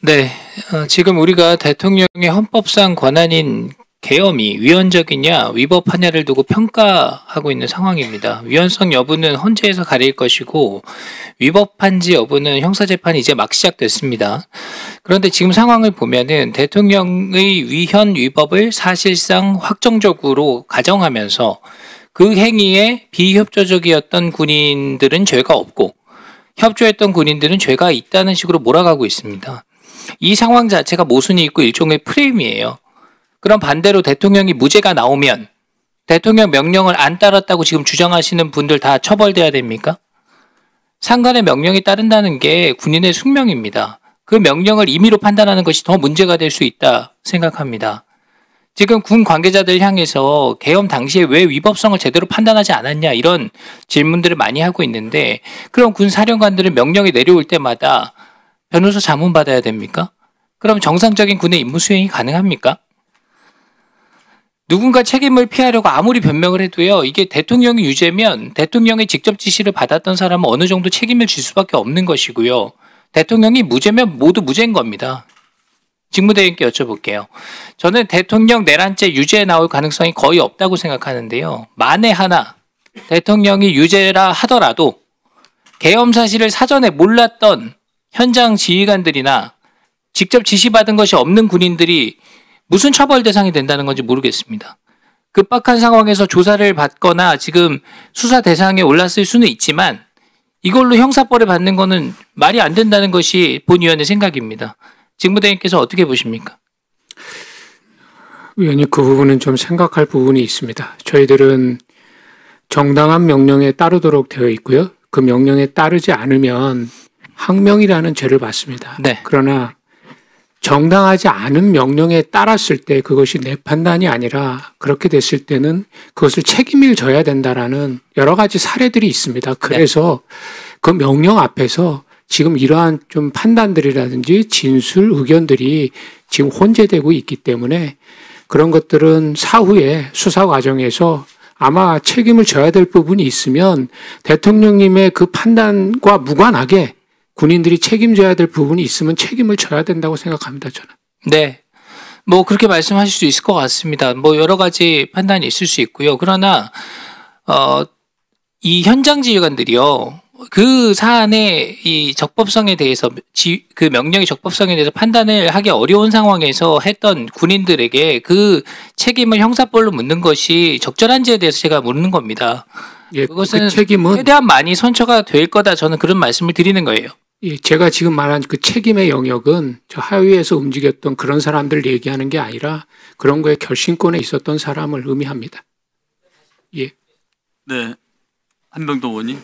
네, 지금 우리가 대통령의 헌법상 권한인 계엄이 위헌적이냐 위법하냐를 두고 평가하고 있는 상황입니다. 위헌성 여부는 헌재에서 가릴 것이고 위법한지 여부는 형사재판이 이제 막 시작됐습니다. 그런데 지금 상황을 보면은 대통령의 위헌 위법을 사실상 확정적으로 가정하면서 그 행위에 비협조적이었던 군인들은 죄가 없고 협조했던 군인들은 죄가 있다는 식으로 몰아가고 있습니다. 이 상황 자체가 모순이 있고 일종의 프레임이에요. 그럼 반대로 대통령이 무죄가 나오면 대통령 명령을 안 따랐다고 지금 주장하시는 분들 다 처벌돼야 됩니까? 상관의 명령에 따른다는 게 군인의 숙명입니다. 그 명령을 임의로 판단하는 것이 더 문제가 될 수 있다 생각합니다. 지금 군 관계자들 향해서 계엄 당시에 왜 위법성을 제대로 판단하지 않았냐 이런 질문들을 많이 하고 있는데 그럼 군 사령관들은 명령이 내려올 때마다 변호사 자문 받아야 됩니까? 그럼 정상적인 군의 임무 수행이 가능합니까? 누군가 책임을 피하려고 아무리 변명을 해도요. 이게 대통령이 유죄면 대통령의 직접 지시를 받았던 사람은 어느 정도 책임을 질 수밖에 없는 것이고요. 대통령이 무죄면 모두 무죄인 겁니다. 직무대행께 여쭤볼게요. 저는 대통령 내란죄 유죄에 나올 가능성이 거의 없다고 생각하는데요. 만에 하나 대통령이 유죄라 하더라도 계엄 사실을 사전에 몰랐던 현장 지휘관들이나 직접 지시받은 것이 없는 군인들이 무슨 처벌 대상이 된다는 건지 모르겠습니다. 급박한 상황에서 조사를 받거나 지금 수사 대상에 올랐을 수는 있지만 이걸로 형사벌을 받는 거는 말이 안 된다는 것이 본 의원의 생각입니다. 직무대행께서 어떻게 보십니까? 의원님 그 부분은 좀 생각할 부분이 있습니다. 저희들은 정당한 명령에 따르도록 되어 있고요. 그 명령에 따르지 않으면 항명이라는 죄를 받습니다. 네. 그러나 정당하지 않은 명령에 따랐을 때 그것이 내 판단이 아니라 그렇게 됐을 때는 그것을 책임을 져야 된다라는 여러 가지 사례들이 있습니다. 그래서 그 명령 앞에서 지금 이러한 좀 판단들이라든지 진술 의견들이 지금 혼재되고 있기 때문에 그런 것들은 사후에 수사 과정에서 아마 책임을 져야 될 부분이 있으면 대통령님의 그 판단과 무관하게 군인들이 책임져야 될 부분이 있으면 책임을 져야 된다고 생각합니다, 저는. 네. 뭐 그렇게 말씀하실 수 있을 것 같습니다. 뭐 여러 가지 판단이 있을 수 있고요. 그러나 이 현장 지휘관들이요. 그 사안의 이 적법성에 대해서 그 명령의 적법성에 대해서 판단을 하기 어려운 상황에서 했던 군인들에게 그 책임을 형사벌로 묻는 것이 적절한지에 대해서 제가 묻는 겁니다. 예, 그것은 그 책임은 최대한 많이 선처가 될 거다 저는 그런 말씀을 드리는 거예요. 예, 제가 지금 말한 그 책임의 영역은 저 하위에서 움직였던 그런 사람들 얘기하는 게 아니라 그런 거에 결심권에 있었던 사람을 의미합니다. 예. 네, 한병도 의원님.